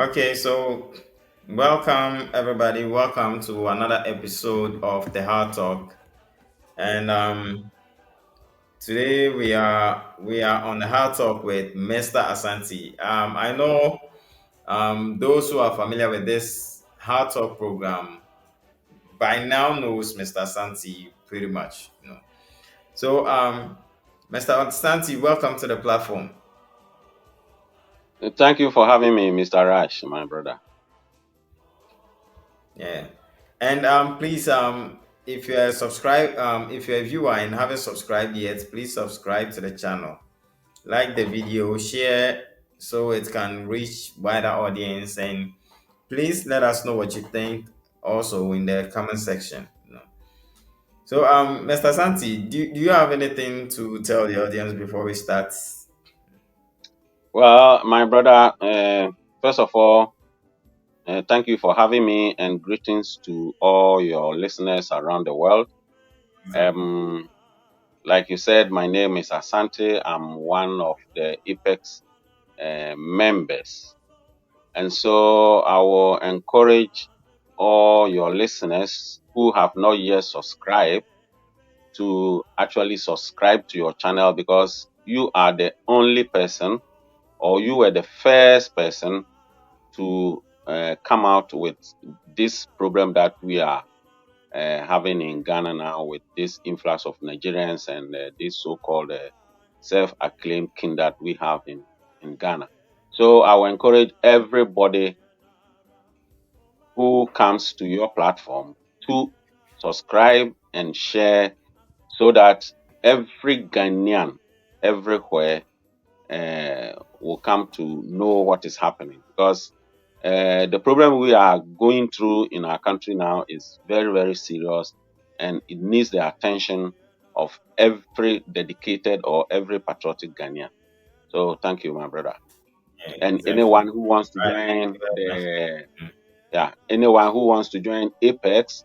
Okay, so welcome everybody. Welcome to another episode of the Hard Talk. And today we are on the Hard Talk with Mr. Asante. I know those who are familiar with this Hard Talk program by now knows Mr. Asante pretty much. So Mr. Asante, welcome to the platform. Thank you for having me, Mr. Rash, my brother. Yeah. And please if you're a if you're a viewer and haven't subscribed yet, please subscribe to the channel. Like the video, share so it can reach wider audience, and please let us know what you think also in the comment section. So Mr. Santi, do you have anything to tell the audience before we start? Well, my brother, first of all, thank you for having me and greetings to all your listeners around the world. Um, like you said, my name is Asante. I'm one of the Apex members. And so I will encourage all your listeners who have not yet subscribed to actually subscribe to your channel because you are the only person or you were the first person to come out with this problem that we are having in Ghana now with this influx of Nigerians and this so-called self-acclaimed king that we have in Ghana. So I will encourage everybody who comes to your platform to subscribe and share so that every Ghanaian everywhere will come to know what is happening because the problem we are going through in our country now is very, very serious and it needs the attention of every dedicated or every patriotic Ghanaian. So thank you, my brother. Yeah, And exactly. anyone who wants to Right, thank join you very much. the anyone who wants to join Apex,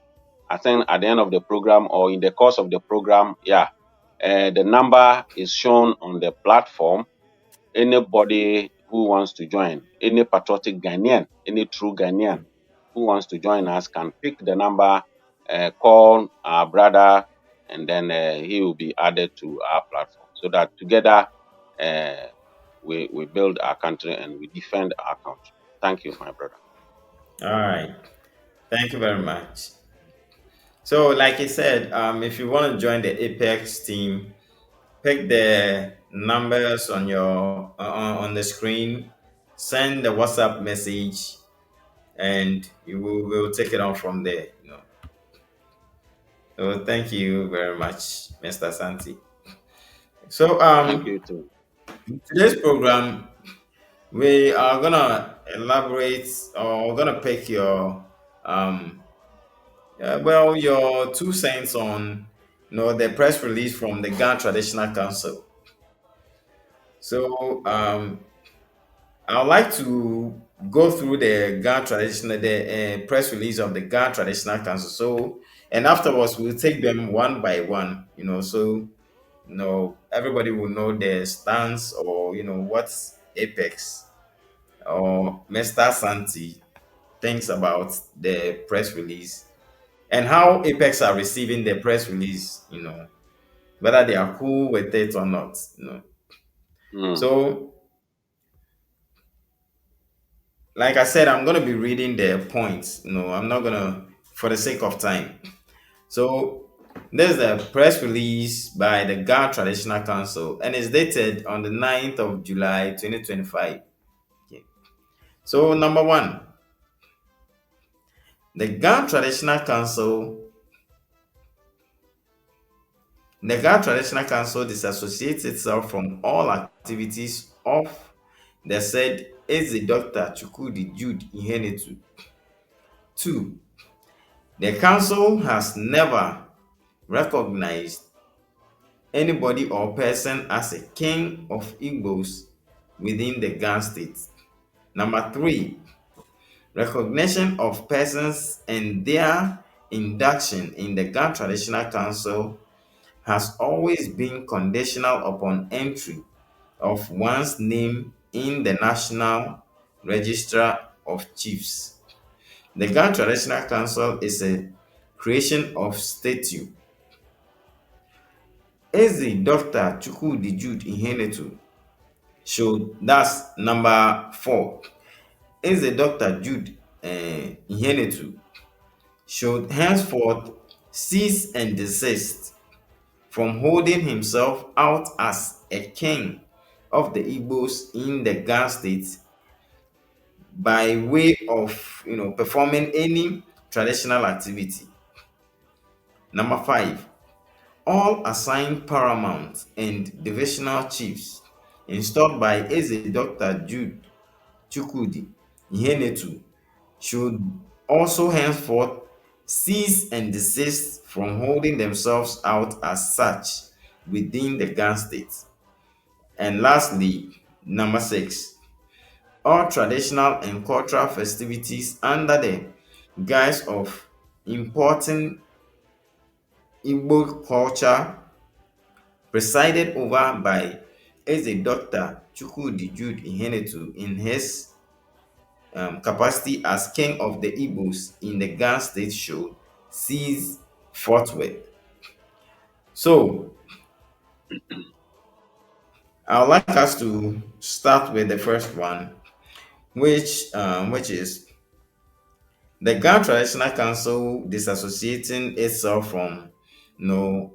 I think at the end of the program or in the course of the program, the number is shown on the platform. Anybody who wants to join, any patriotic Ghanaian, any true Ghanaian who wants to join us can pick the number, call our brother, and then he will be added to our platform so that together uh, we build our country and we defend our country. Thank you, my brother. All right. Thank you very much. So, like I said, if you want to join the Apex team, pick the numbers on your on the screen, send the WhatsApp message, and we'll take it on from there. So, thank you very much, Mr. Santi. So, Thank you too. today's program we are gonna elaborate or gonna pick your um your 2 cents on the press release from the Ghana Traditional Council. So I would like to go through the press release of the Ghana Traditional Council. So and afterwards we'll take them one by one. So everybody will know their stance or what's Apex or Mr. Santi thinks about the press release and how Apex are receiving the press release. Whether they are cool with it or not. Mm, So, like I said, I'm gonna be reading the points. I'm not gonna, for the sake of time. So, there's the press release by the Ghana Traditional Council, and it's dated on the 9th of July 2025. Okay. So, number one, the Ghana Traditional Council, the Ghana Traditional Council disassociates itself from all activities of the said Eze Dr. Chukwudi Jude Ihenetu. Two, the council has never recognized anybody or person as a king of Igbos within the Ghana state. Number three, recognition of persons and their induction in the Ghana Traditional Council has always been conditional upon entry of one's name in the National Register of chiefs. The Ghana Traditional Council is a creation of statute. Eze Dr. Chukwudi Jude Ihenetu showed that's number 4. Eze Dr. Jude Ihenetu should henceforth cease and desist from holding himself out as a king of the Igbos in the Ghana state by way of performing any traditional activity. Number 5, all assigned paramount and divisional chiefs installed by Eze Dr. Jude Chukwudi Ihenetu should also henceforth cease and desist from holding themselves out as such within the Ghana state. And lastly, number 6, all traditional and cultural festivities under the guise of importing Igbo culture presided over by Eze Dr. Chukwudi Jude Ihenetu in his capacity as king of the Igbos in the Ghana state should cease forthwith. So, I would like us to start with the first one, which is the Ghana Traditional Council disassociating itself from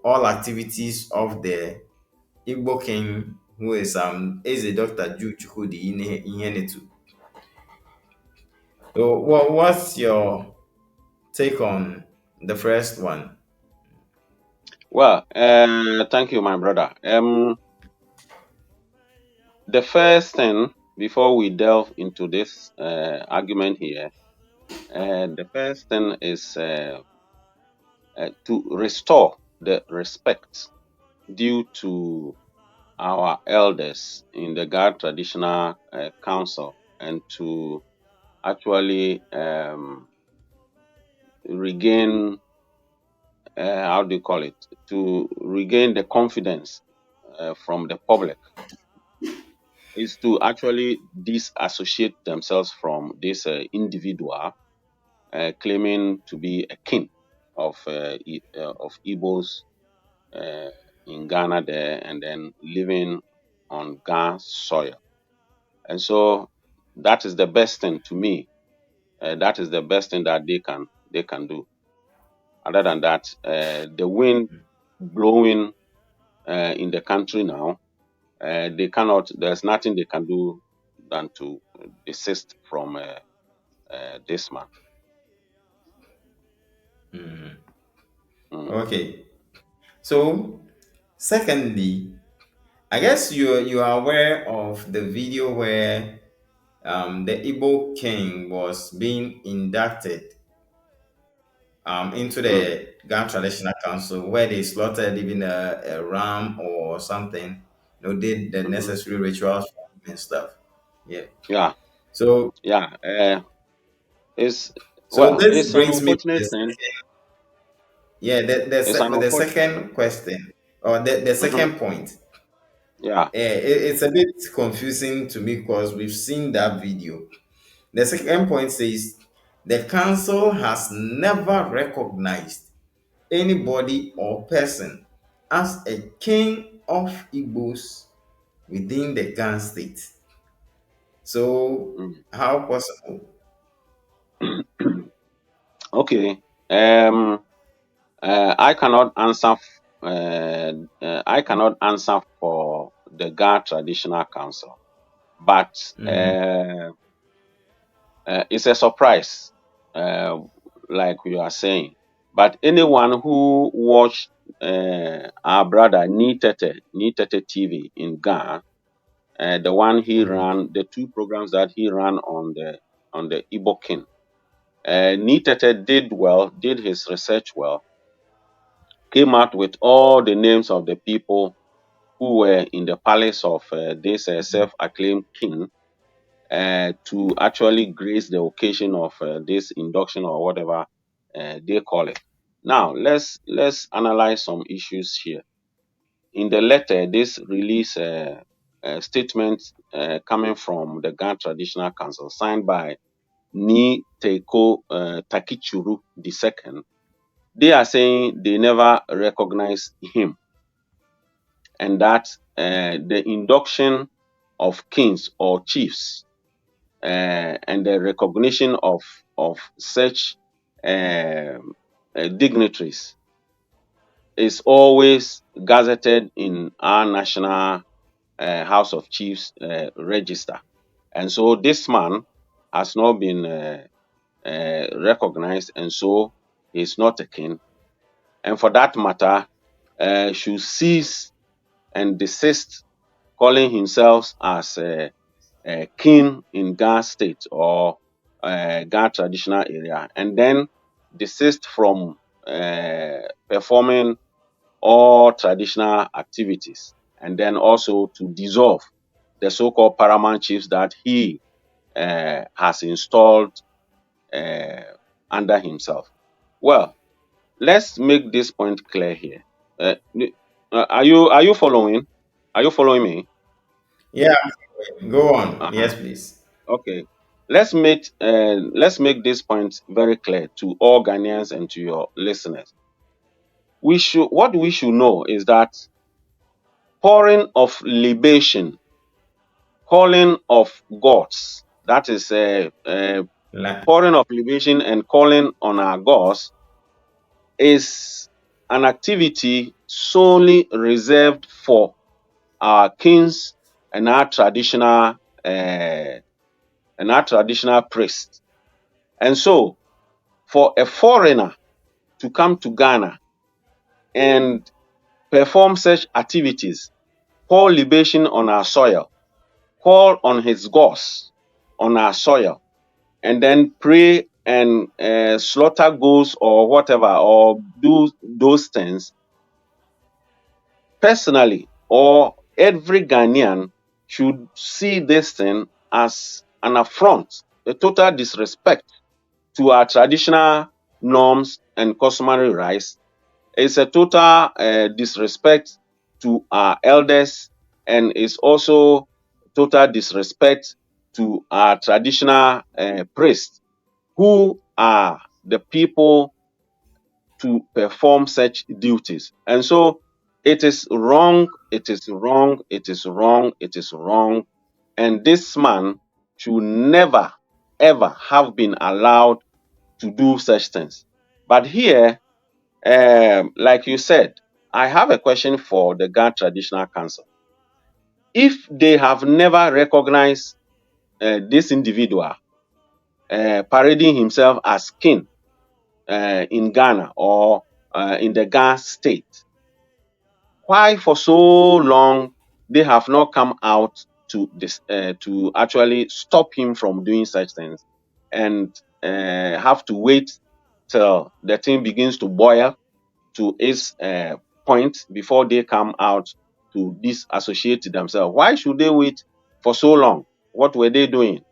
all activities of the Igbo king who is a Dr. Jude Chukwudi Ihenetu. So what's your take on the first one? Well, thank you, my brother. The first thing before we delve into this argument here, the first thing is to restore the respect due to our elders in the God Traditional Council, and to actually regain, how do you call it, to regain the confidence from the public, is to actually disassociate themselves from this individual claiming to be a king of Igbos uh, in Ghana there, and then living on Ghana soil. And so that is the best thing to me. That is the best thing that they can do. Other than that, the wind blowing in the country now, they cannot. There's nothing they can do than to desist from this man. Mhm. Mm. Okay. So, secondly, I guess you are aware of the video where the Igbo king was being inducted into Mm. the Ghana Traditional Council, where they slaughtered even a ram or something, did the Hmm. necessary rituals for him and stuff. Yeah. Yeah, So, yeah. It's so well, this it's an brings me to unfortunate thing. It's an the unfortunate. second question, or the Hmm. second point. Yeah. It's a bit confusing to me because we've seen that video. The second point says the council has never recognized anybody or person as a king of Igbos within the Ghana state. So, Mm. how possible? Okay. Um. I cannot answer. I cannot answer for the Ga Traditional Council, but Mhm. it's a surprise, uh, like we are saying. But anyone who watched our brother Nitete TV in Ghana, the one he Mhm. ran, the two programs that he ran on the Igbo King, Nitete did well, did his research well, came out with all the names of the people who were in the palace of this self-acclaimed king to actually grace the occasion of this induction or whatever they call it. Now let's analyze some issues here. In the letter, this release statement coming from the Ghana Traditional Council, signed by Ni Teiko Takichuru II, they are saying they never recognize him, and that the induction of kings or chiefs and the recognition of such dignitaries is always gazetted in our national House of Chiefs register. And so this man has not been recognized, and so he's not a king. And for that matter, should cease and desist calling himself as a king in Ga state or Ga traditional area, and then desist from performing all traditional activities, and then also to dissolve the so-called paramount chiefs that he has installed uh, under himself. Well, let's make this point clear here. Are you following? Are you following me? Yeah, go on. Uh-huh. Yes, please. Okay. Let's make this point very clear to all Ghanaians and to your listeners. We should know is that pouring of libation, calling of gods, that is La- pouring of libation and calling on our gods, is an activity solely reserved for our kings and our traditional uh, priests. And so, for a foreigner to come to Ghana and perform such activities, pour libation on our soil, call on his gods on our soil, and then pray and slaughter goats or whatever, or do those things, personally, or every Ghanaian should see this thing as an affront, a total disrespect to our traditional norms and customary rights. It's a total disrespect to our elders, and it's also total disrespect to our traditional priests, who are the people to perform such duties. And so it is wrong, it is wrong, it is wrong, it is wrong. And this man should never, ever have been allowed to do such things. But here, like you said, I have a question for the Ga Traditional Council. If they have never recognized this individual parading himself as king in Ghana or in the Ga state, why for so long they have not come out to this to actually stop him from doing such things, and have to wait till the thing begins to boil to its point before they come out to disassociate themselves? Why should they wait for so long? What were they doing?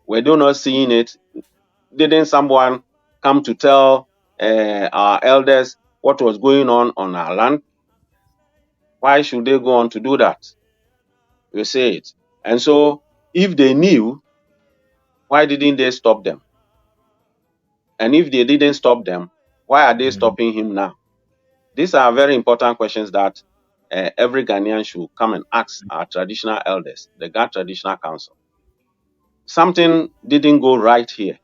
Were they not seeing it? Didn't someone come to tell our elders what was going on our land? Why should they go on to do that? You say it. And so, if they knew, why didn't they stop them? And if they didn't stop them, why are they Mhm. stopping him now? These are very important questions that every Ghanaian should come and ask our traditional elders, the Ghana Traditional Council. Something didn't go right here,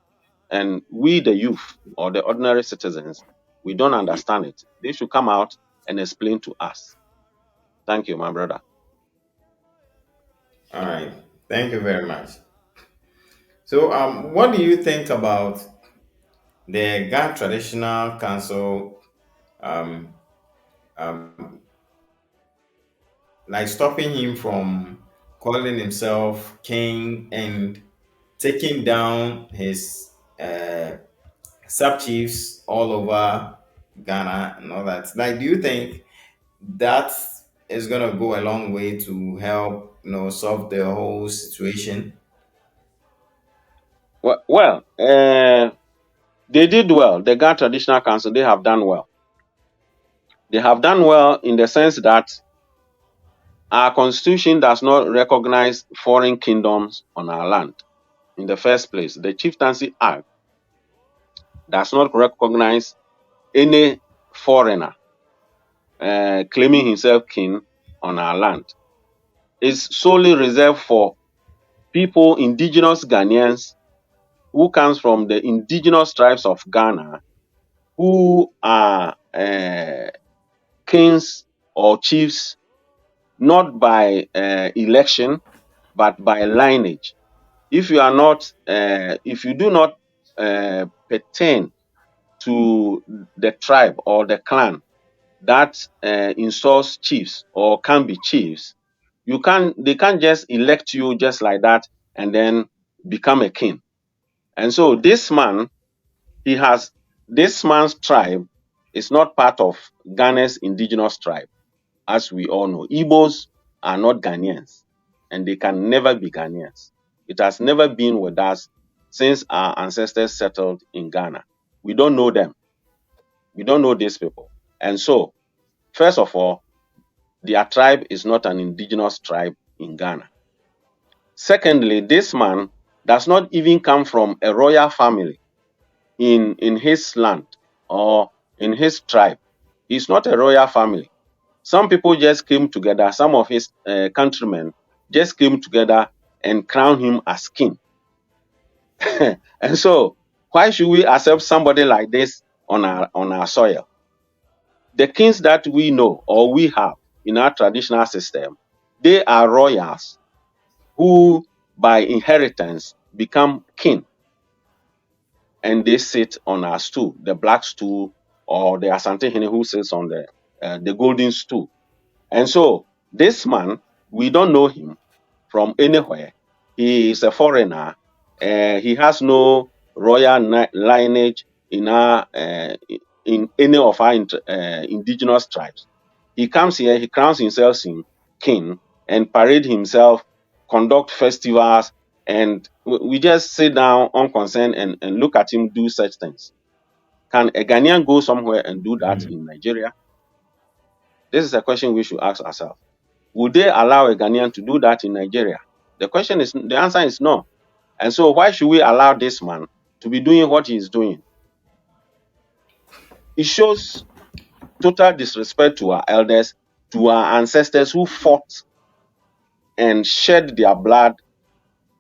and we, the youth or the ordinary citizens, we don't understand it. They should come out and explain to us. Thank you, my brother. All right. Thank you very much. So, what do you think about the Ghana Traditional Council, um, um, like stopping him from calling himself king and taking down his sub chiefs all over Ghana and all that? Like, do you think that is gonna go a long way to help, solve the whole situation? Well, they did well. The Ghana Traditional Council, they have done well. They have done well in the sense that our constitution does not recognize foreign kingdoms on our land. in the first place. The Chieftaincy Act does not recognize any foreigner claiming himself king on our land. It's solely reserved for people, indigenous Ghanaians, who comes from the indigenous tribes of Ghana, who are kings or chiefs, not by election, but by lineage. If you are not, if you do not pertain to the tribe or the clan that installs chiefs or can be chiefs, they can't just elect you just like that and then become a king. And so this man's tribe is not part of Ghana's indigenous tribe, as we all know. Igbos are not Ghanaians, and they can never be Ghanaians. It has never been with us since our ancestors settled in Ghana. We don't know them. We don't know these people. And so, first of all, their tribe is not an indigenous tribe in Ghana. Secondly, this man does not even come from a royal family in his land or in his tribe. He's not a royal family. Some people just came together, some of his countrymen just came together and crowned him as king. And so, why should we accept somebody like this on our soil? The kings that we know or we have in our traditional system, they are royals who, by inheritance, become king, and they sit on our stool, the black stool, or the Asante Hene who sits on the golden stool. And so, this man, we don't know him from anywhere. He is a foreigner. He has no royal lineage in any of our indigenous tribes. He comes here, he crowns himself king and parade himself, conduct festivals, and we just sit down unconcerned and look at him do such things. Can a Ghanaian go somewhere and do that Mm. in Nigeria? This is a question we should ask ourselves. Would they allow a Ghanaian to do that in Nigeria? The answer is no. And so why should we allow this man to be doing what he is doing? It shows total disrespect to our elders, to our ancestors who fought and shed their blood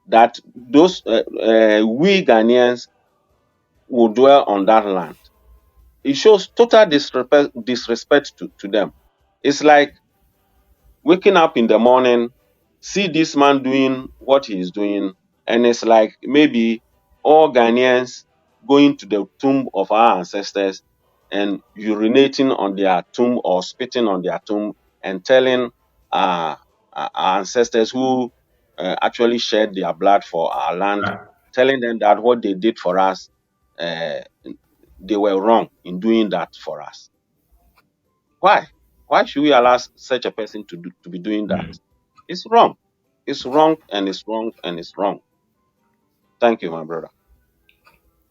that we Ghanaians will dwell on that land. It shows total disrespect to them. It's like waking up in the morning, see this man doing what he is doing, and it's like maybe all Ghanaians going to the tomb of our ancestors and urinating on their tomb or spitting on their tomb and telling uh, our ancestors who actually shed their blood for our land, Right. telling them that what they did for us, uh, they were wrong in doing that for us. Why? Why should we allow such a person to be doing that? Mm. It's wrong. It's wrong and it's wrong and it's wrong. Thank you, my brother.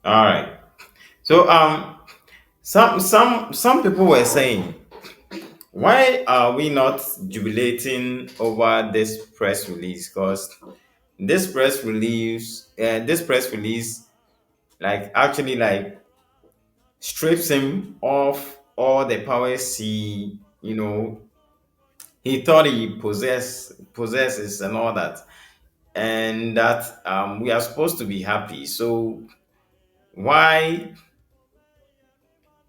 All right. So some people were saying, why are we not jubilating over this press release? Because this press release, like actually like strips him of all the powers he thought he possesses and all that, and that we are supposed to be happy. So why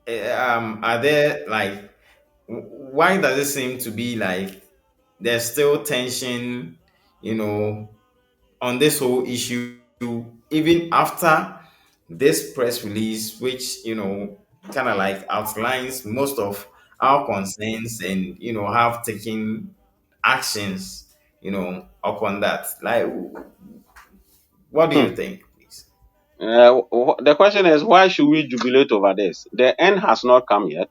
are there like why does it seem to be like there's still tension, you know, on this whole issue, even after this press release, which kind of like outlines most of our concerns and have taken actions, upon that. Like, what do Hmm. you think, please? The question is, why should we jubilate over this? The end has not come yet.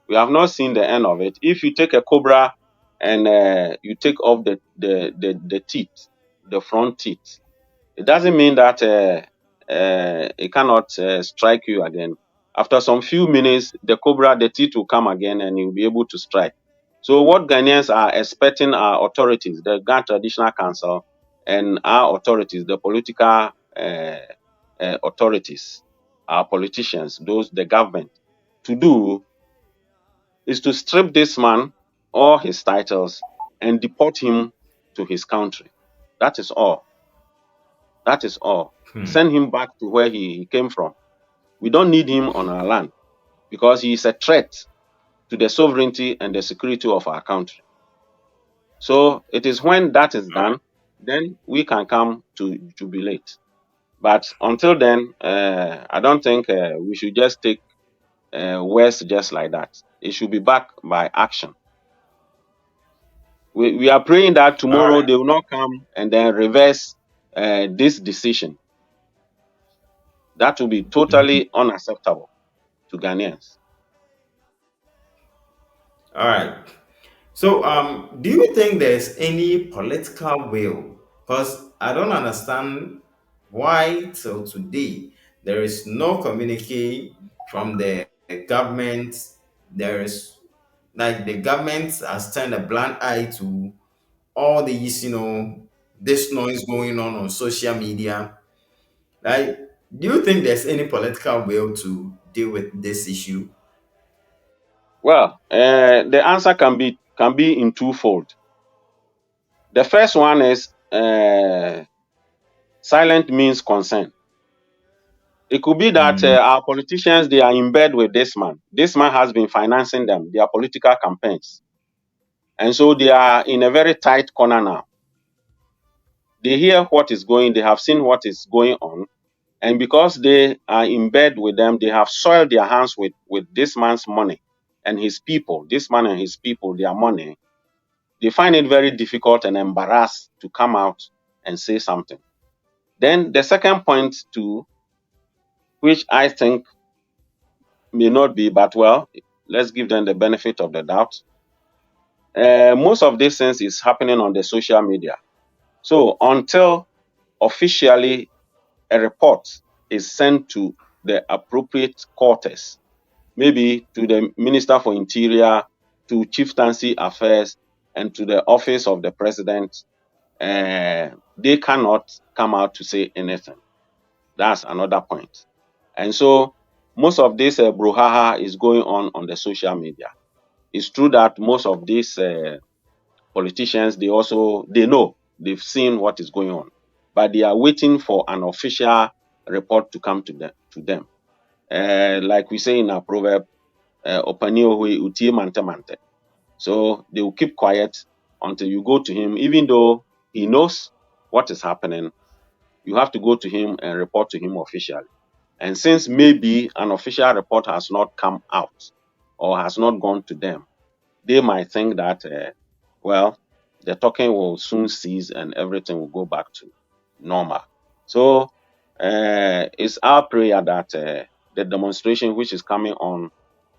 We have not seen the end of it. If you take a cobra and you take off the teeth, the front teeth, it doesn't mean that it cannot strike you again. After some few minutes, the cobra, the teeth will come again and you'll be able to strike. So what Ghanaians are expecting our authorities, the Ghana Traditional Council and our authorities, the political authorities, our politicians, those the government, to do is to strip this man all his titles and deport him to his country. That is all. That is all. Hmm. Send him back to where he came from. We don't need him on our land because he is a threat to the sovereignty and the security of our country. So it is when that is done, then we can come to jubilate. But until then, I don't think we should just take words just like that. It should be backed by action. We are praying that All tomorrow right. they will not come and then reverse this decision. That will be Mhm. totally unacceptable to Ghanaians. All right. So, do you think there's any political will? Because I don't understand why till today there is no communique from the government. There is like the government has turned a blind eye to all these, this noise going on social media. Like, do you think there's any political will to deal with this issue? Well, the answer can be in twofold. The first one is silent means consent. It could be that Mm, our politicians they are in bed with this man. This man has been financing them, their political campaigns, and so they are in a very tight corner now. They hear what is going, they have seen what is going on, and because they are in bed with them, they have soiled their hands with this man's money and his people. This man and his people, their money. They find it very difficult and embarrassed to come out and say something. Then the second point too, which I think may not be, but well, let's give them the benefit of the doubt. Most of these things is happening on the social media. So until officially a report is sent to the appropriate quarters, maybe to the Minister for Interior, to Chieftaincy Affairs, and to the office of the president, they cannot come out to say anything. That's another point. And so most of this brouhaha is going on the social media. It's true that most of these politicians they know they've seen what is going on, but they are waiting for an official report to come to them. Like we say in our proverb, "Opanio hui utie mante mante." So they will keep quiet until you go to him, even though he knows what is happening. You have to go to him and report to him officially. And since maybe an official report has not come out or has not gone to them, they might think that, well, the talking will soon cease and everything will go back to normal. So it's our prayer that the demonstration, which is coming on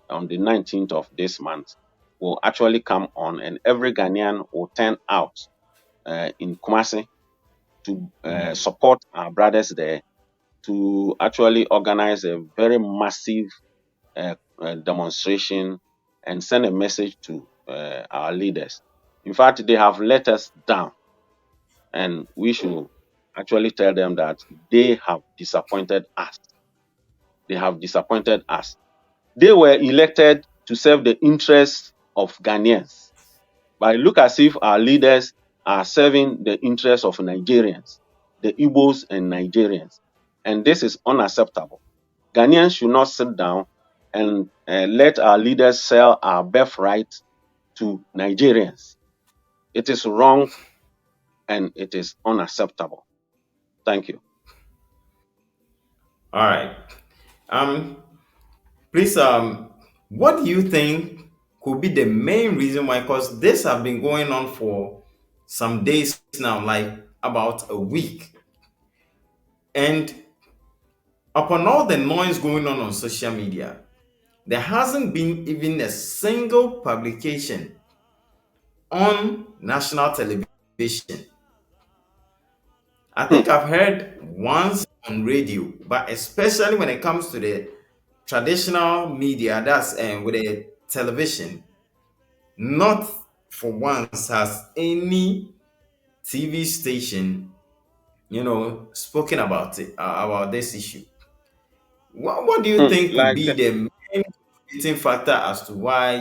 the 19th of this month, will actually come on, and every Ghanaian will turn out in Kumasi to mm. support our brothers there, to actually organize a very massive demonstration and send a message to our leaders. In fact, they have let us down, and we should actually tell them that they have disappointed us. They have disappointed us. They were elected to serve the interests of Ghanaians, but it look as if our leaders are serving the interests of Nigerians, the Igbos and Nigerians, and this is unacceptable. Ghanaians should not sit down and let our leaders sell our birthright to Nigerians. It is wrong and it is unacceptable. Thank you. All right. Um, Please, what do you think could be the main reason why? Because this have been going on for some days now, like about a week, and upon all the noise going on social media, there hasn't been even a single publication on national television. I Hmm. think I've heard once on radio, but especially when it comes to the traditional media, that's with the television, not for once has any TV station spoken about it, about this issue. What do you think could Like be the main contributing factor as to why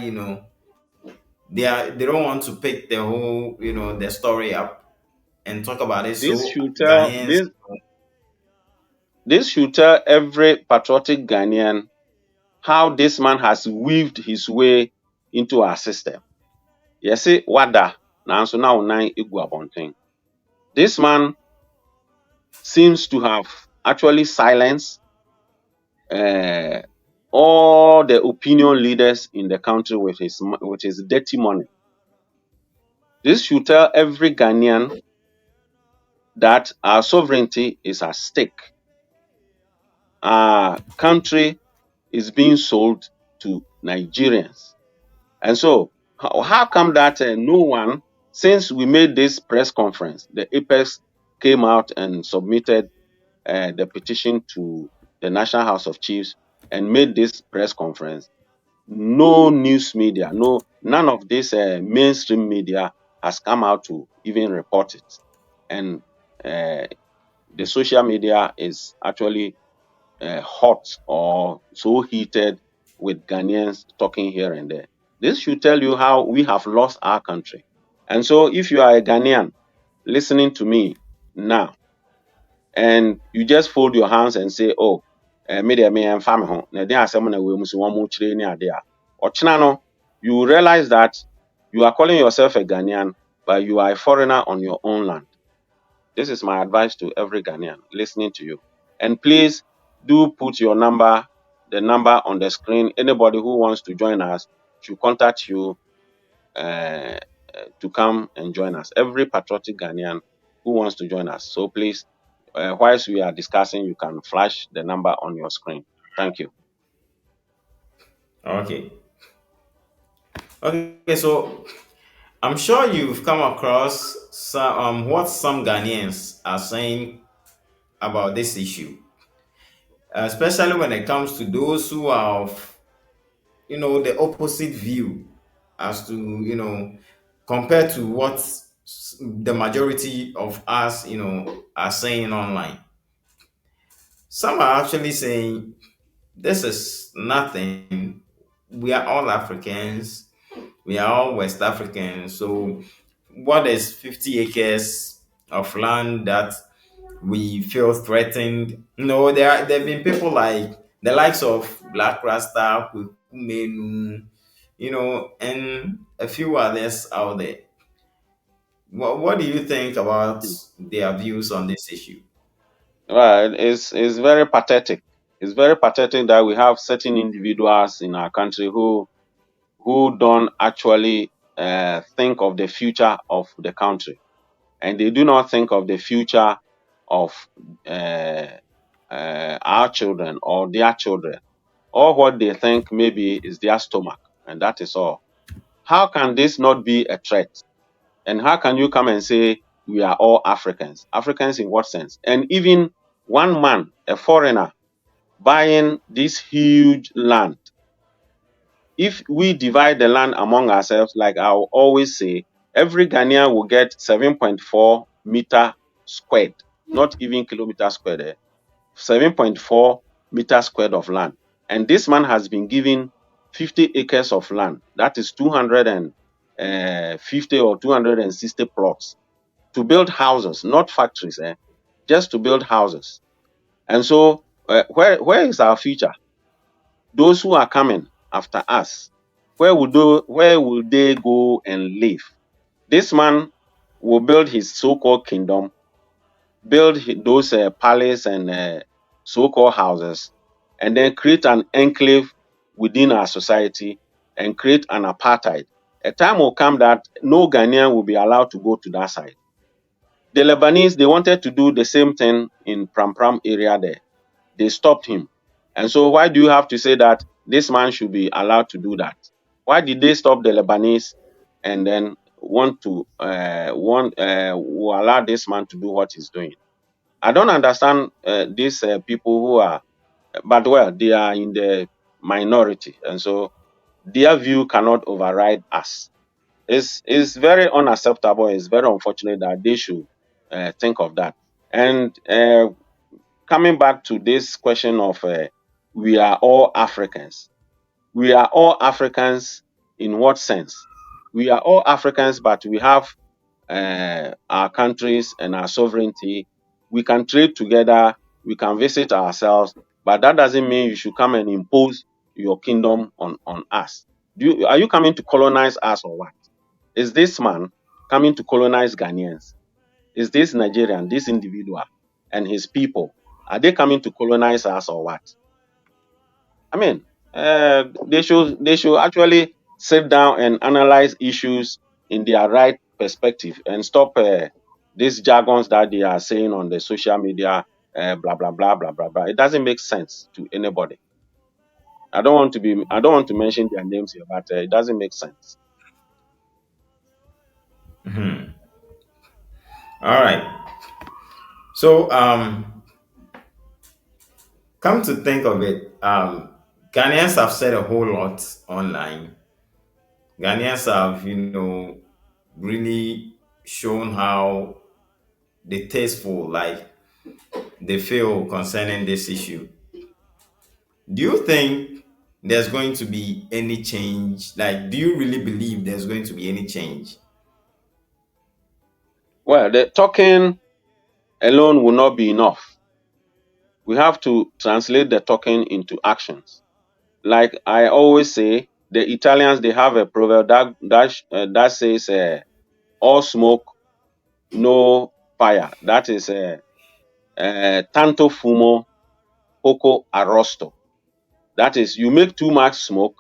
they don't want to pick the whole the story up and talk about it, this so should tell Ghanaians. this should tell every patriotic Ghanaian how this man has weaved his way into our system. Yɛse wada nanso na wo nan egu abɔnten. This man seems to have actually silenced uh, all the opinion leaders in the country with his dirty money. This should tell every Ghanaian that our sovereignty is at stake. Our country is being sold to Nigerians. And so, how come that no one, since we made this press conference, the Apex came out and submitted the petition to the National House of Chiefs and made this press conference? No news media, none of this mainstream media has come out to even report it. And the social media is actually hot or so heated with Ghanaians talking here and there. This should tell you how we have lost our country. And so, if you are a Ghanaian listening to me now, and you just fold your hands and say, "Oh, me de me and family home," na dey asem na we musu one mo chire ni ade a. Ochina no, you will realize that you are calling yourself a Ghanaian, but you are a foreigner on your own land. This is my advice to every Ghanaian listening to you. And please do put your number, the number on the screen. Anybody who wants to join us should contact you uh, to come and join us. Every patriotic Ghanaian who wants to join us. So please, whilst we are discussing, you can flash the number on your screen. Thank you. Okay. Okay, so I'm sure you've come across what some Ghanaians are saying about this issue, especially when it comes to those who are of, the opposite view as to, compared to what the majority of us, are saying online. Some are actually saying this is nothing. We are all Africans. We are all West Africans. So, what is 50 acres of land that we feel threatened? No, there have been people like the likes of Black Rasta, Menu, and a few others out there. What do you think about their views on this issue? Well, it's very pathetic. It's very pathetic that we have certain individuals in our country who don't actually think of the future of the country, and they do not think of the future of uh, our children or their children. All what they think maybe is their stomach, and that is all. How can this not be a threat? And how can you come and say we are all Africans? Africans in what sense? And even one man, a foreigner, buying this huge land, if we divide the land among ourselves, like I will always say, every Ghanaian will get 7.4 meter squared, not even kilometer squared, 7.4 meter squared of land. And this man has been given 50 acres of land, that is 250 or 260 plots, to build houses, not factories, just to build houses. And so, where is our future? Those who are coming after us, where will they go and live? This man will build his so-called kingdom, build those palace and so-called houses, and then create an enclave within our society and create an apartheid. A time will come that no Ghanaian will be allowed to go to that side. The Lebanese, they wanted to do the same thing in Pram Pram area there. They stopped him. And so why do you have to say that this man should be allowed to do that? Why did they stop the Lebanese and then will allow this man to do what he's doing? I don't understand these people who are, but well, they are in the minority, and so their view cannot override us. It's very unacceptable. It's very unfortunate that they should think of that. And coming back to this question of we are all Africans. We are all Africans in what sense? We are all Africans, but we have our countries and our sovereignty. We can trade together, we can visit ourselves, but that doesn't mean you should come and impose your kingdom on us. Are you coming to colonize us or what? Is this man coming to colonize Ghanaians? Is this Nigerian, this individual and his people, are they coming to colonize us or what? I mean, they should actually sit down and analyze issues in their right perspective and stop these jargons that they are saying on the social media, blah blah blah blah blah blah. It doesn't make sense to anybody. I don't want to mention their names here, but it doesn't make sense. All right. So, come to think of it, Ghanaians have said a whole lot online. Ghanaians have, really shown how distasteful, like, they feel concerning this issue. Do you think there's going to be any change? Like, do you really believe there's going to be any change? Well, the talking alone will not be enough. We have to translate the talking into actions. Like I always say, the Italians they have a proverb that says, "All smoke, no fire." That is "Tanto fumo, poco arrosto." That is, you make too much smoke,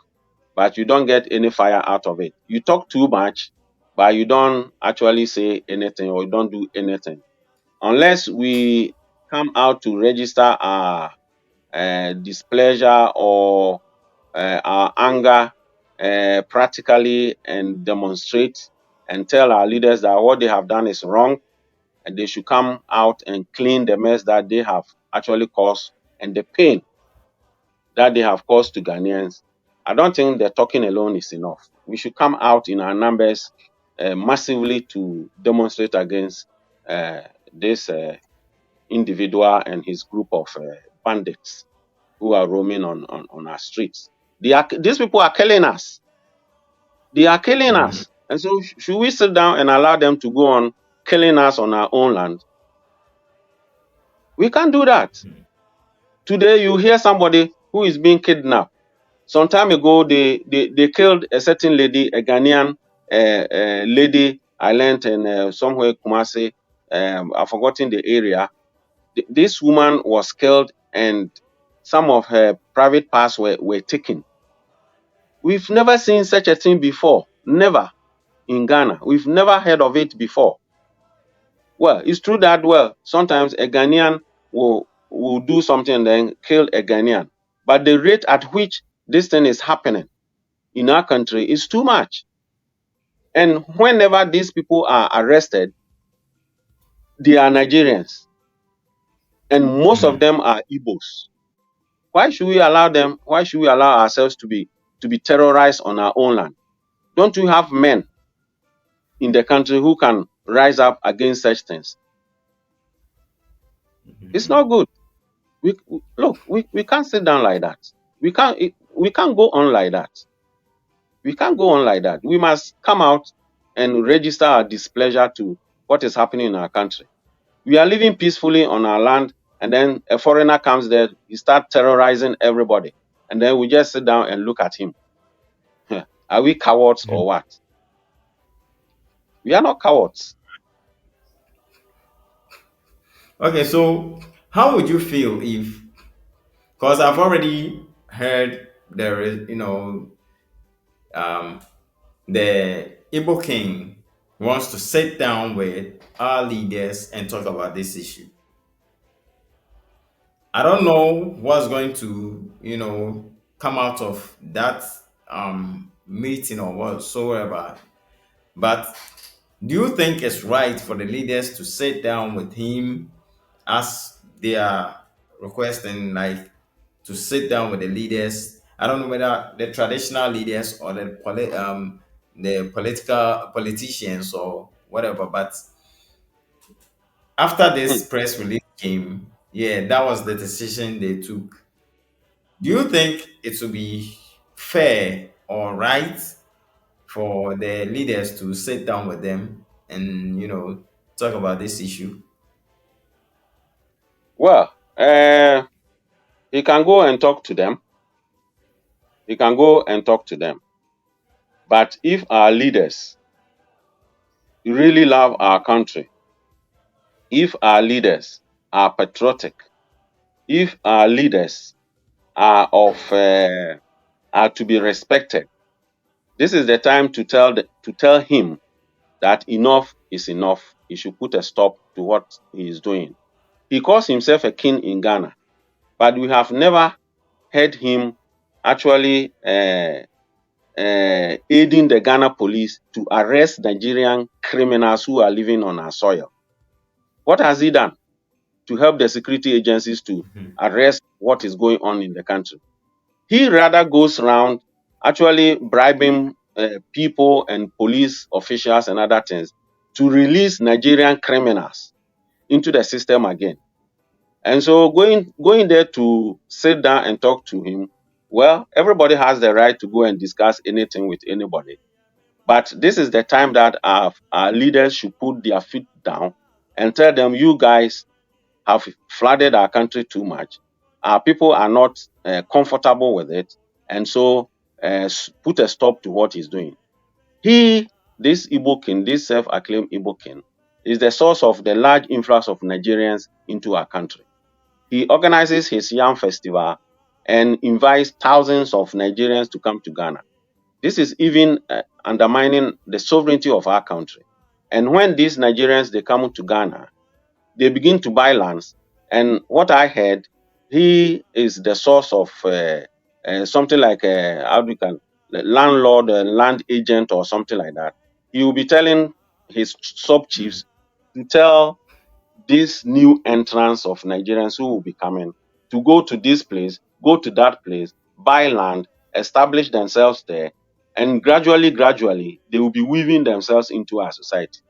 but you don't get any fire out of it. You talk too much, but you don't actually say anything or you don't do anything. Unless we come out to register our displeasure or our anger practically and demonstrate and tell our leaders that what they have done is wrong and they should come out and clean the mess that they have actually caused and the pain that they have caused to Ghanaians. I don't think the talking alone is enough. We should come out in our numbers massively to demonstrate against uh, this individual and his group of bandits who are roaming on our streets. These people are killing us. They are killing Mhm. us. And so, should we sit down and allow them to go on killing us on our own land? We can't do that. Today, you hear somebody who is being kidnapped. Some time ago, they killed a certain lady, a Ghanaian lady. I learned in somewhere Kumasi. I've forgotten the area. This woman was killed, and some of her private parts were taken. We've never seen such a thing before. Never in Ghana. We've never heard of it before. Well, it's true that sometimes a Ghanaian will do something and then kill a Ghanaian. But the rate at which this thing is happening in our country is too much. And whenever these people are arrested, they are Nigerians. And most of Mhm. them are Igbos. Why should we allow them? Why should we allow ourselves to be terrorized on our own land? Don't we have men in the country who can rise up against such things? It's not good. Look, we can't sit down like that. We can't go on like that. We can't go on like that. We must come out and register our displeasure to what is happening in our country. We are living peacefully on our land, and then a foreigner comes there, he starts terrorizing everybody, and then we just sit down and look at him. Are we cowards or what? We are not cowards. Okay, so how would you feel if, because I've already heard there is, um, the Igbo king wants to sit down with our leaders and talk about this issue. I don't know what's going to, come out of that meeting or whatsoever. But do you think it's right for the leaders to sit down with him as they are requesting, like, to sit down with the leaders? I don't know whether the traditional leaders or the political politicians or whatever, but After Hmm. this press release came, yeah, that was the decision they took. Do you think it would be fair or right for the leaders to sit down with them and talk about this issue? Well, he can go and talk to them. He can go and talk to them. But if our leaders really love our country, if our leaders are patriotic, if our leaders are to be respected, this is the time to tell him that enough is enough. He should put a stop to what he is doing. He calls himself a king in Ghana, but we have never heard him actually aiding the Ghana police to arrest Nigerian criminals who are living on our soil. What has he done to help the security agencies to Mhm. arrest what is going on in the country? He rather goes around actually bribing people and police officials and other things to release Nigerian criminals into the system again. And so going there to sit down and talk to him, well, everybody has the right to go and discuss anything with anybody. But this is the time that our leaders should put their feet down and tell them, you guys have flooded our country too much. Our people are not comfortable with it. And so put a stop to what he's doing. He, this Igbo king, this self-acclaimed Igbo king, is the source of the large influx of Nigerians into our country. He organizes his Yam Festival and invites thousands of Nigerians to come to Ghana. This is even undermining the sovereignty of our country. And when these Nigerians they come to Ghana, they begin to buy lands. And what I heard, he is the source of something like how do you can landlord, land agent, or something like that. He will be telling his sub chiefs to tell this new entrance of Nigerians who will be coming to go to this place, go to that place, buy land, establish themselves there, and gradually, they will be weaving themselves into our society.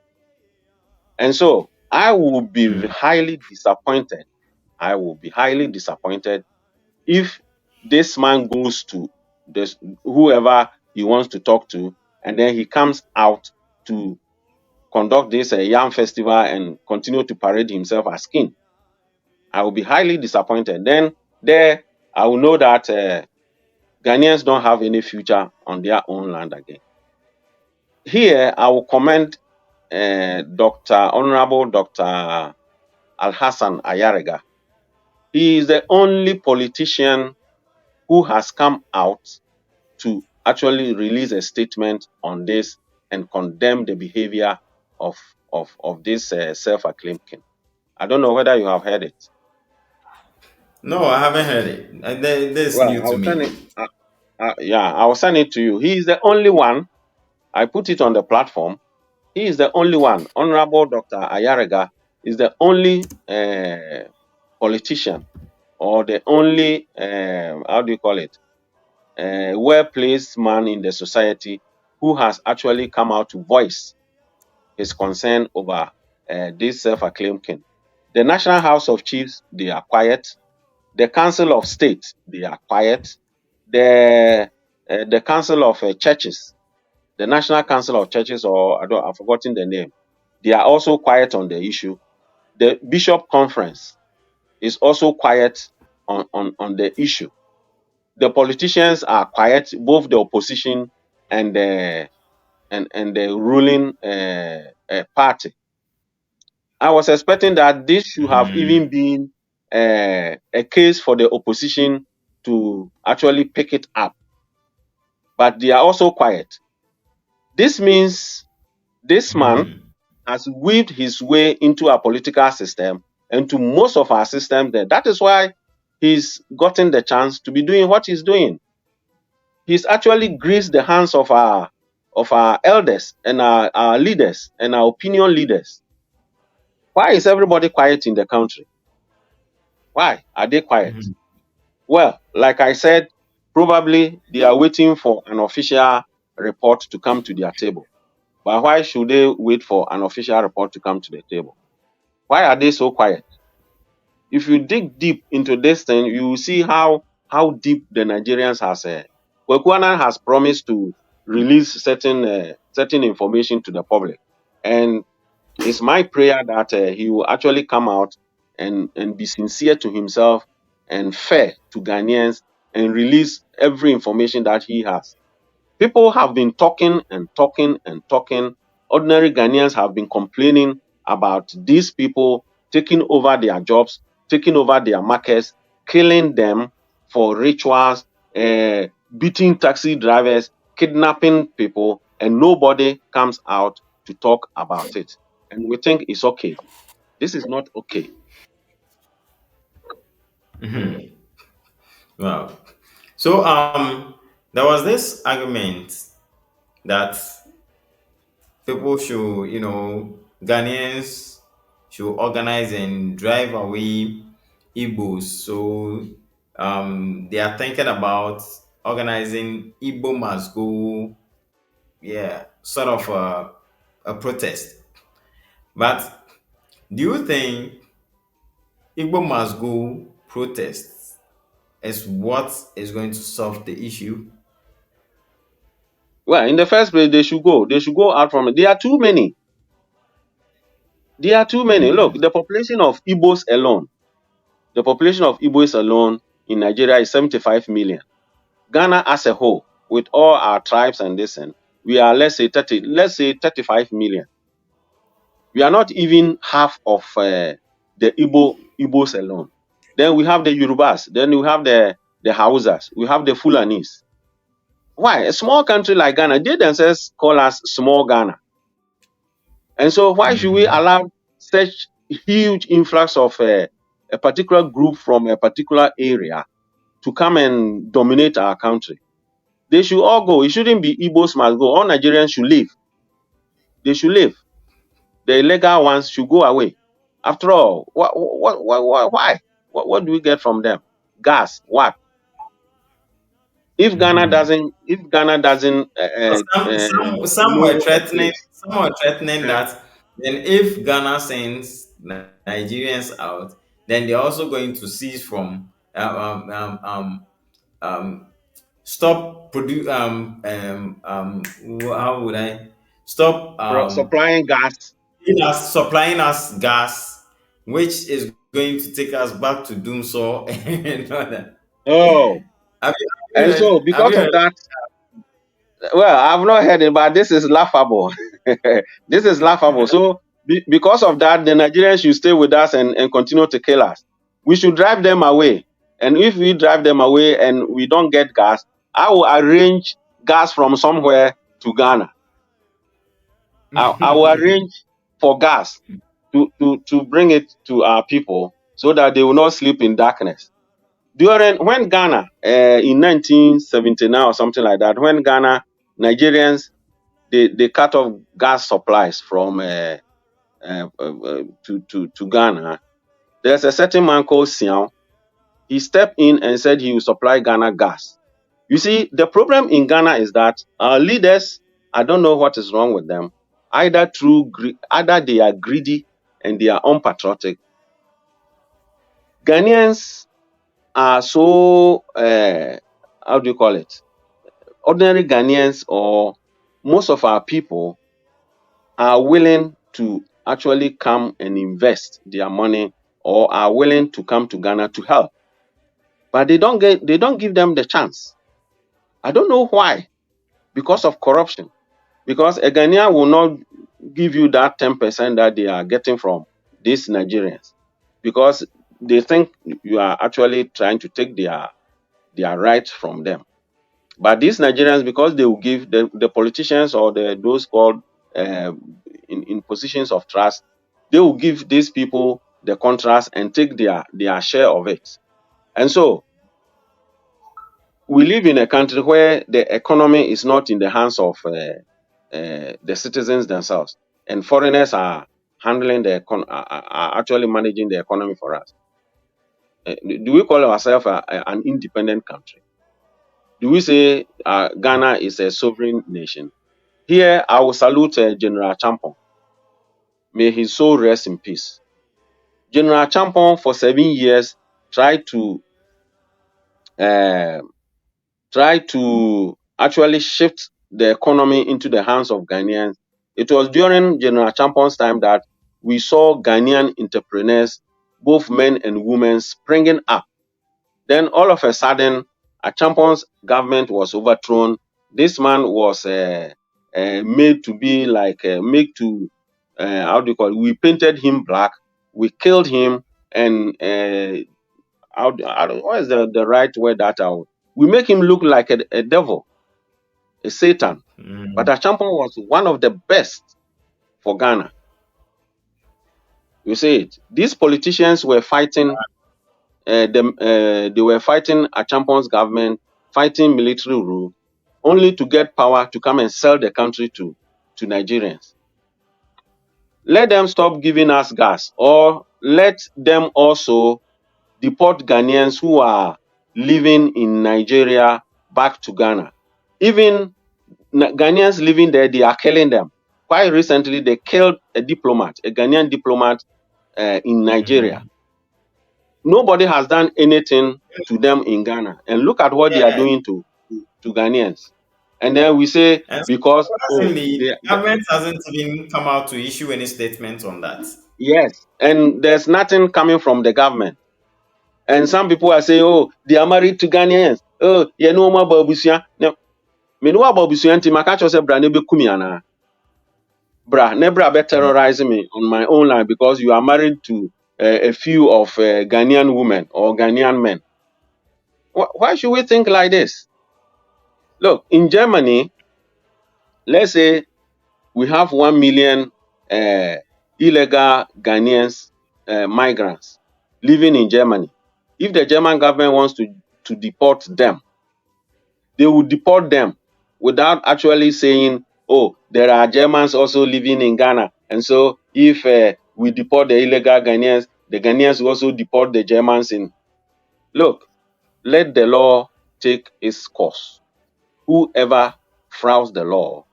And so I will be Mhm. highly disappointed. I will be highly disappointed if this man goes to this whoever he wants to talk to, and then he comes out to conduct this yam festival and continue to parade himself as king. I will be highly disappointed. Then there, I will know that Ghanaians don't have any future on their own land again. Here, I will commend Honorable Dr. Al Hassan Ayarega. He is the only politician who has come out to actually release a statement on this and condemn the behavior of this self-acclaimed king. I don't know whether you have heard it. No, I haven't heard it. This Well, new I to will send me. it. Yeah, I will send it to you. He is the only one. I put it on the platform. He is the only one. Honorable Dr. Ayarega is the only politician or the only how do you call it well-placed man in the society who has actually come out to voice his concern over this self-acclaimed king. The National House of Chiefs, they are quiet. The Council of State, they are quiet. The Council of Churches, the National Council of Churches, or I've forgotten the name, they are also quiet on the issue. The Bishop Conference is also quiet on the issue. The politicians are quiet, both the opposition and the ruling party. I was expecting that this should have even Mhm. been a case for the opposition to actually pick it up, but they are also quiet. This means this man Mhm. has weaved his way into our political system and to most of our systems there. That is why he's gotten the chance to be doing what he's doing. He's actually greased the hands of our elders and our leaders and our opinion leaders. Why is everybody quiet in the country? Why are they quiet? Mhm. Well, like I said, probably they are waiting for an official report to come to their table. But why should they wait for an official report to come to the table? Why are they so quiet? If you dig deep into this thing, you will see how deep the Nigerians has. Kwekwana has promised to release certain information to the public, and it's my prayer that he will actually come out and be sincere to himself and fair to Ghanaians and release every information that he has. People have been talking and talking and talking. Ordinary Ghanaians have been complaining about these people taking over their jobs, taking over their markets, killing them for rituals, beating taxi drivers, kidnapping people, and nobody comes out to talk about it. And we think it's okay. This is not okay. Wow. So there was this argument that people should, Ghanaians should organize and drive away Igbos. So they are thinking about organizing Igbo must go, yeah, sort of a protest. But do you think Igbo must go protests is what is going to solve the issue? Well, in the first place, they should go. They should go out from it. There are too many. There are too many. Look, the population of Igbos alone, the population of Igbos alone in Nigeria is 75 million. Ghana as a whole, with all our tribes and this, and we are let's say 35 million. We are not even half of the Igbos alone. Then we have the Yorubas. Then we have the Hausas. We have the Fulanis. Why? A small country like Ghana, they themselves call us small Ghana. And so why should we Mhm. allow such huge influx of a particular group from a particular area to come and dominate our country? They should all go. It shouldn't be Igbos must go. All Nigerians should leave. They should leave. The illegal ones should go away. After all, why? What do we get from them? Gas. What? Mhm. If Ghana doesn't Some were know a threatening. place, Some were threatening uh, that then if Ghana sends Nigerians out, then they're also going to cease from um, stop how would I stop supplying gas. supplying us gas, which is going to take us back to doom so and all that. Oh, Have you and so heard? Have because you of heard? that, well, I've not heard it, but this is laughable. This is laughable. So, because of that, the Nigerians should stay with us and continue to kill us. We should drive them away. And if we drive them away and we don't get gas, I will arrange gas from somewhere to Ghana. I will arrange for gas to bring it to our people so that they will not sleep in darkness. During when Ghana in 1979 or something like that, when Ghana Nigerians they cut off gas supplies from to Ghana. There's a certain man called Siao. He stepped in and said he will supply Ghana gas. You see, the problem in Ghana is that our leaders, I don't know what is wrong with them. Either they are greedy and they are unpatriotic. Ghanaians are so how do you call it? Ordinary Ghanaians or most of our people are willing to actually come and invest their money or are willing to come to Ghana to help. But they don't give them the chance. I don't know why. Because of corruption. Because a Ghanaian will not give you that 10% that they are getting from these Nigerians. Because they think you are actually trying to take their rights from them. But these Nigerians, because they will give the politicians or those called uh, in positions of trust, they will give these people the contracts and take their share of it. And so we live in a country where the economy is not in the hands of the citizens themselves, and foreigners are handling are actually managing the economy for us. Do we call ourselves an independent country? Do we say Ghana is a sovereign nation? Here, I will salute General Champon. May his soul rest in peace. General Champon for 7 years tried to uh, actually shift the economy into the hands of Ghanaians. It was during General Champon's time that we saw Ghanaian entrepreneurs, both men and women, springing up. Then all of a sudden, Champon's government was overthrown. This man was made to be like made to how do you call it? We painted him black, we killed him, and what is the right word that I would? We make him look like a devil, a Satan. But Mm, Achampon was one of the best for Ghana. You see it. These politicians were fighting they were fighting Achampon's government, fighting military rule, only to get power to come and sell the country to Nigerians. Let them stop giving us gas, or let them also deport Ghanaians who are living in Nigeria back to Ghana. Even Ghanaians living there, they are killing them. Quite recently, they killed a diplomat, a Ghanaian diplomat in Nigeria. mm. Nobody has done anything to them in Ghana. And look at what they are Yeah. doing to Ghanaians. And then we say, And because, oh, surprisingly, the government hasn't even come out to issue any statement on that. yes, and there's nothing coming from the government. And some people are saying, oh, they are married to Ghanaians. Oh, you know more about Busia. No, me know about Busia and Timakacho say, bra, nebe kumiana. Bra, nebra be terrorizing me on my own line because you are married to a few of Ghanaian women or Ghanaian men. Why should we think like this? Look, in Germany, let's say we have 1 million uh, illegal Ghanaians, migrants living in Germany. If the German government wants to deport them, they will deport them without actually saying, oh, there are Germans also living in Ghana. And so if we deport the illegal Ghanaians, the Ghanaians will also deport the Germans in. Look, let the law take its course. Whoever flouts the law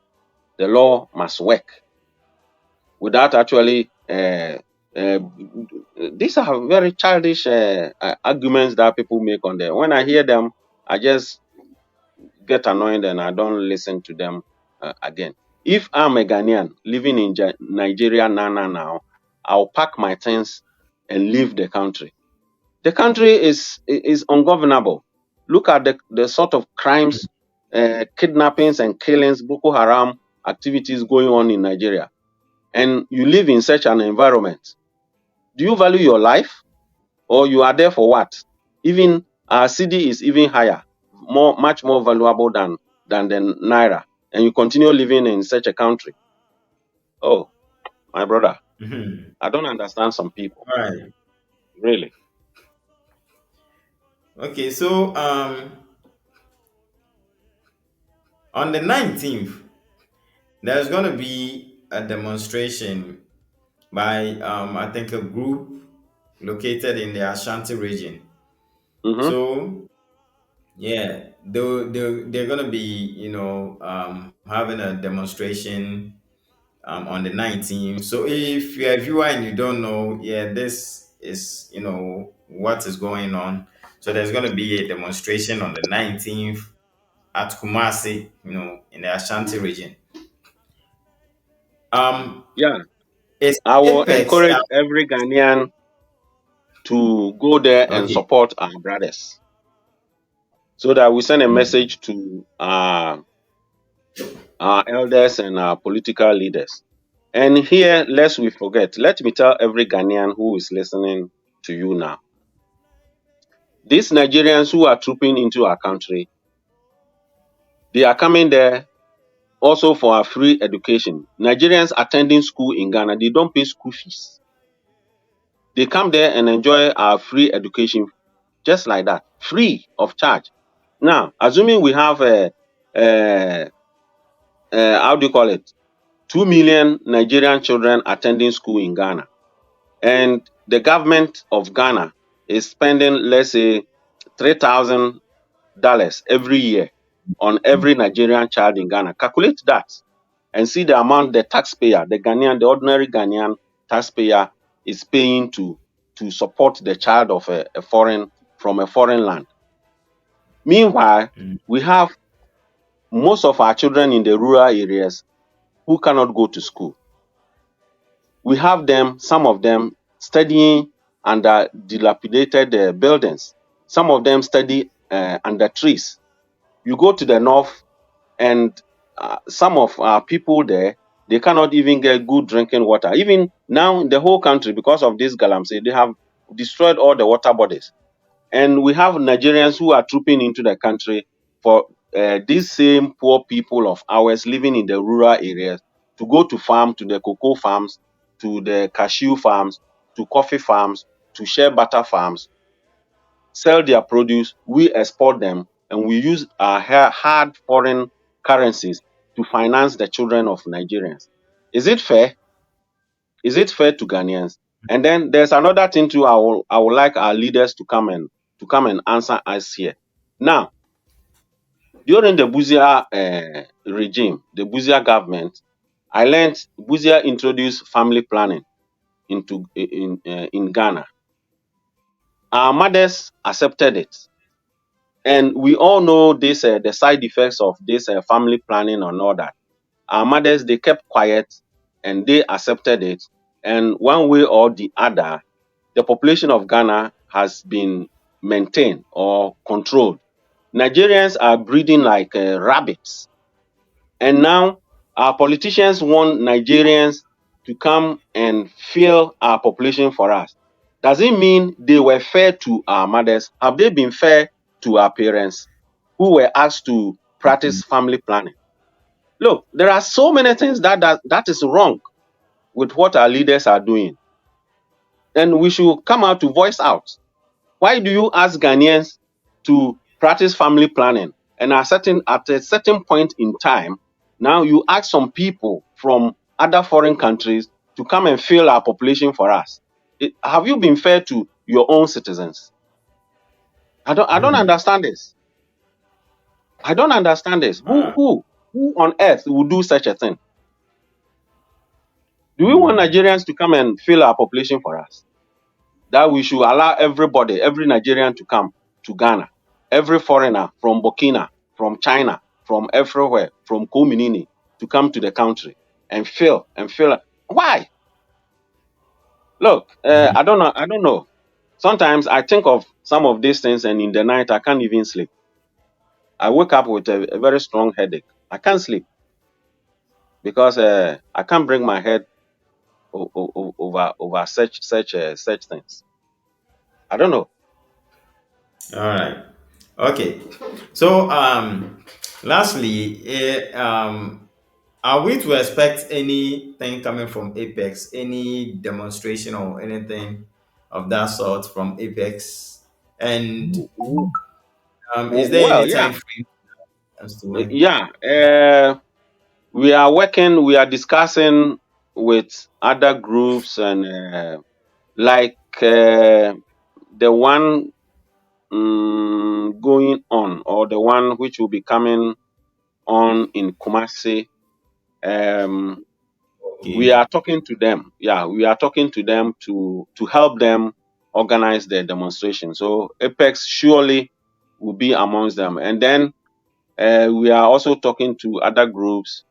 must work without actually uh, these are very childish arguments that people make on there. When I hear them, I just get annoyed and I don't listen to them again. If I'm a Ghanaian living in Nigeria now, I'll pack my things and leave the country. The country is ungovernable. Look at the sort of crimes, kidnappings and killings, Boko Haram activities going on in Nigeria, and you live in such an environment. Do you value your life, or you are there for what? Even our CD is even higher, much more valuable than the naira, and you continue living in such a country. Oh, my brother, Mhm. I don't understand some people, All right. really. Okay, so on the 19th, there's going to be a demonstration by I think a group located in the Ashanti region. Mm-hmm. So yeah, they're gonna be, having a demonstration on the 19th. So if you're a viewer and you don't know, yeah, this is, what is going on. So there's gonna be a demonstration on the 19th at Kumasi, in the Ashanti region. Um, Yeah, it's I will Apex. encourage every Ghanaian to go there and Okay. support our brothers so that we send a Mm. message to our elders and our political leaders. And here, lest we forget, let me tell every Ghanaian who is listening to you now. These Nigerians who are trooping into our country, they are coming there also for our free education. Nigerians attending school in Ghana, they don't pay school fees. They come there and enjoy our free education just like that, free of charge. Now, assuming we have how do you call it, 2 million Nigerian children attending school in Ghana, and the government of Ghana is spending, let's say, $3,000 every year on every Nigerian child in Ghana. Calculate that and see the amount the taxpayer, the ordinary Ghanaian taxpayer is paying to. to support the child of a foreign from a foreign land. Meanwhile, mm, we have most of our children in the rural areas who cannot go to school. We have them, some of them studying under dilapidated buildings. Some of them study under trees. You go to the north, and some of our people there, they cannot even get good drinking water. Even now, in the whole country, because of this galamsey, they have destroyed all the water bodies. And we have Nigerians who are trooping into the country for these same poor people of ours living in the rural areas to go to farm, to the cocoa farms, to the cashew farms, to coffee farms, to shea butter farms, sell their produce, we export them, and we use our hard foreign currencies to finance the children of Nigerians. Is it fair? Is it fair to Ghanaians? And then there's another thing too. I would like our leaders to come and answer us here. Now, during the Buzia regime, the Buzia government, I learned Buzia introduced family planning in Ghana. Our mothers accepted it, and we all know this the side effects of this family planning and all that. Our mothers, they kept quiet and they accepted it, and one way or the other, the population of Ghana has been maintained or controlled. Nigerians are breeding like rabbits, and now our politicians want Nigerians to come and fill our population for us. Does it mean they were fair to our mothers? Have they been fair to our parents who were asked to mm. practice family planning? Look, there are so many things that is wrong with what our leaders are doing, and we should come out to voice out. Why do you ask Ghanaians to practice family planning? And at a certain point in time, now you ask some people from other foreign countries to come and fill our population for us. Have you been fair to your own citizens? I don't understand this. I don't understand this. Uh, Who on earth would do such a thing? Do we want mm, Nigerians to come and fill our population for us? That we should allow everybody, every Nigerian to come to Ghana, every foreigner from Burkina, from China, from everywhere, from Kominini to come to the country and fill. Why? Look, I don't know. I don't know. Sometimes I think of some of these things, and in the night I can't even sleep. I wake up with a very strong headache. I can't sleep because I can't bring my head over such things. I don't know. all right. Okay. So, lastly, are we to expect anything coming from Apex? Any demonstration or anything of that sort from Apex? And is there any Well, yeah. time frame as to when? Yeah, we are working, we are discussing with other groups, and like the one going on, or the one which will be coming on in Kumasi. Um, we Okay. are talking to them. Yeah, we are talking to them to help them organize the demonstration. So Apex surely will be amongst them, and then we are also talking to other groups,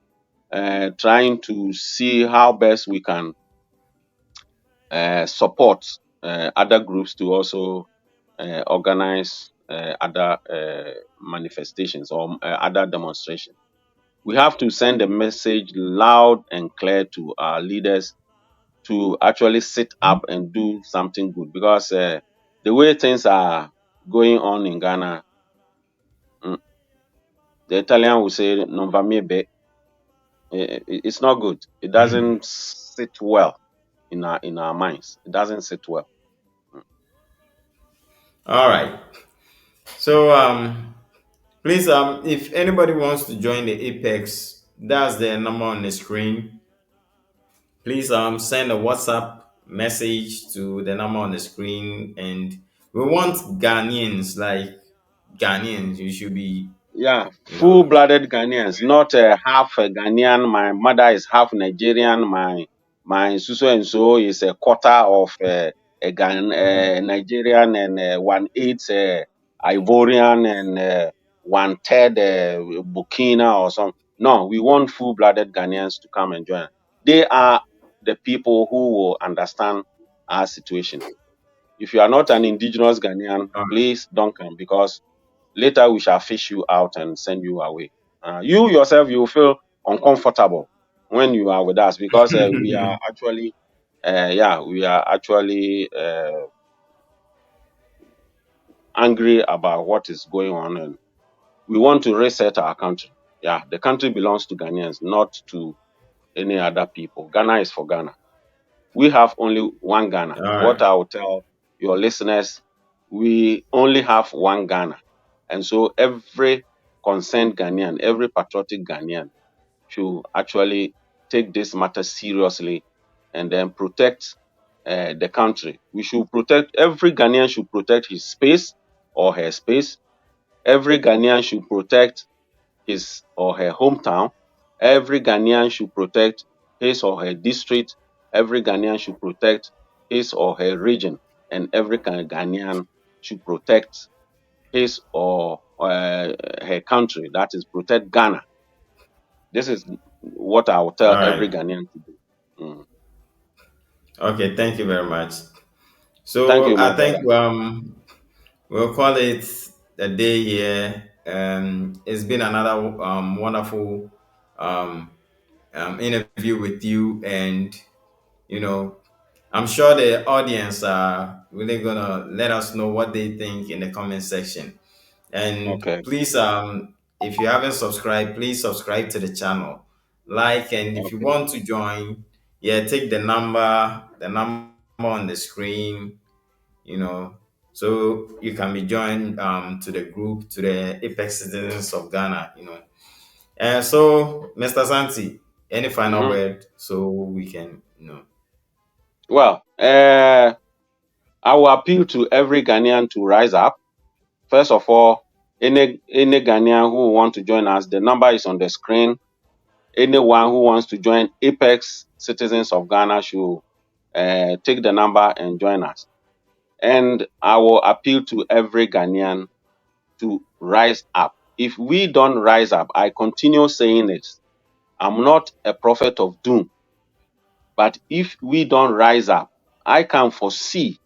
trying to see how best we can support other groups to also organize other manifestations or other demonstrations. We have to send a message loud and clear to our leaders to actually sit up and do something good, because the way things are going on in Ghana, mm, the Italian will say non va mieux. It's not good. It doesn't sit well in our minds. It doesn't sit well. All right. So, please, if anybody wants to join the Apex, that's the number on the screen. Please send a WhatsApp message to the number on the screen, and we want Ghanaians, like Ghanaians. You should be, Yeah, you know. full-blooded Ghanaians, not half a Ghanaian. My mother is half Nigerian. My so and so is a quarter of Nigerian and one-eighth Ivorian and one-third Burkina or something. No, we want full-blooded Ghanaians to come and join. They are the people who will understand our situation. If you are not an indigenous Ghanaian, All please don't come, because later we shall fish you out and send you away. You yourself, you will feel uncomfortable when you are with us, because we are right. actually, yeah, we are actually angry about what is going on, and we want to reset our country. Yeah, the country belongs to Ghanaians, not to any other people. Ghana is for Ghana. We have only one Ghana. All What right. I will tell your listeners, we only have one Ghana. And so every concerned Ghanaian, every patriotic Ghanaian should actually take this matter seriously and then protect the country. We should protect, every Ghanaian should protect his space or her space. Every Ghanaian should protect his or her hometown. Every Ghanaian should protect his or her district. Every Ghanaian should protect his or her region. And every Ghanaian should protect his or her country. That is, protect Ghana. This is what I will All tell every right. Ghanaian to do. Mm. Okay. Thank you very much. Thank So you, my I brother. think we'll call it a day here. It's been another wonderful um, interview with you, and you know, I'm sure the audience are really gonna let us know what they think in the comment section. And Okay. please, if you haven't subscribed, please subscribe to the channel. Like, and if you Okay. want to join, yeah, take the number on the screen, you know, so you can be joined to the group, to the Apex Citizens of Ghana, you know. And so, Mr. Santi, any final Hmm. word so we can, you know. Well, I will appeal to every Ghanaian to rise up. First of all, any Ghanaian who want to join us, the number is on the screen. Anyone who wants to join Apex Citizens of Ghana should take the number and join us. And I will appeal to every Ghanaian to rise up. If we don't rise up, I continue saying it. I'm not a prophet of doom, but if we don't rise up, I can foresee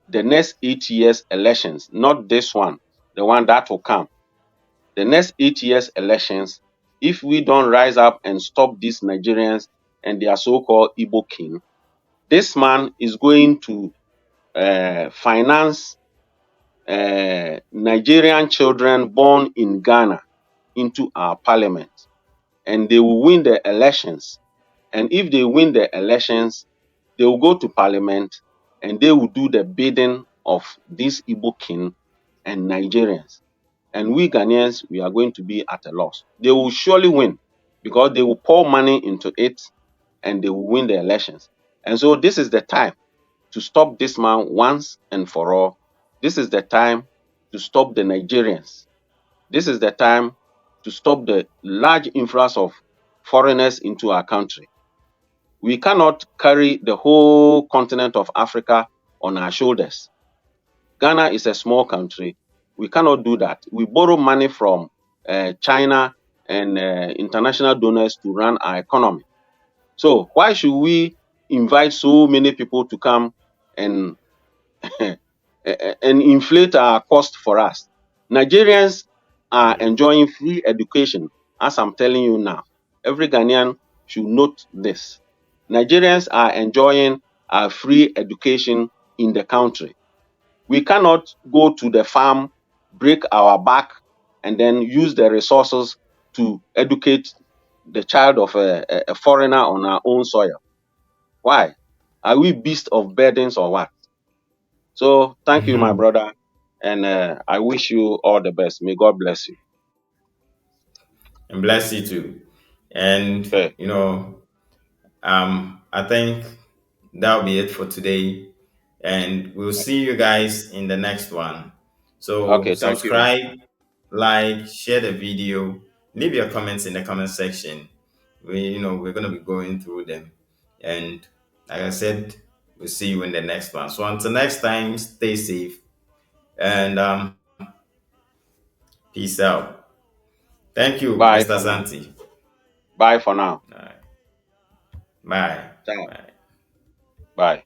the next 8 years elections, not this one, the one that will come. The next 8 years elections, if we don't rise up and stop these Nigerians and their so-called Igbo king, this man is going to finance Nigerian children born in Ghana into our parliament, and they will win the elections. And if they win the elections, they will go to parliament and they will do the bidding of this Igbo king and Nigerians. And we Ghanaians, we are going to be at a loss. They will surely win because they will pour money into it and they will win the elections. And so this is the time to stop this man once and for all. This is the time to stop the Nigerians. This is the time to stop the large influx of foreigners into our country. We cannot carry the whole continent of Africa on our shoulders. Ghana is a small country. We cannot do that. We borrow money from China and international donors to run our economy. So why should we invite so many people to come and and inflate our cost for us? Nigerians are enjoying free education, as I'm telling you now. Every Ghanaian should note this. Nigerians are enjoying our free education in the country. We cannot go to the farm, break our back, and then use the resources to educate the child of a foreigner on our own soil. Why? Are we beasts of burdens or what? So thank you, my Mhm. brother, and I wish you all the best. May God bless you. And bless you too. And Okay. you know, I think that'll be it for today. And we'll see you guys in the next one. So Okay. Thank you. subscribe, like, share the video, leave your comments in the comment section. We're gonna be going through them. And like I said, We'll see you in the next one. So until next time, stay safe and peace out. Thank you, Bye Mr. for now. Santi. Bye for now. All right. Bye. Ciao. Bye. Bye.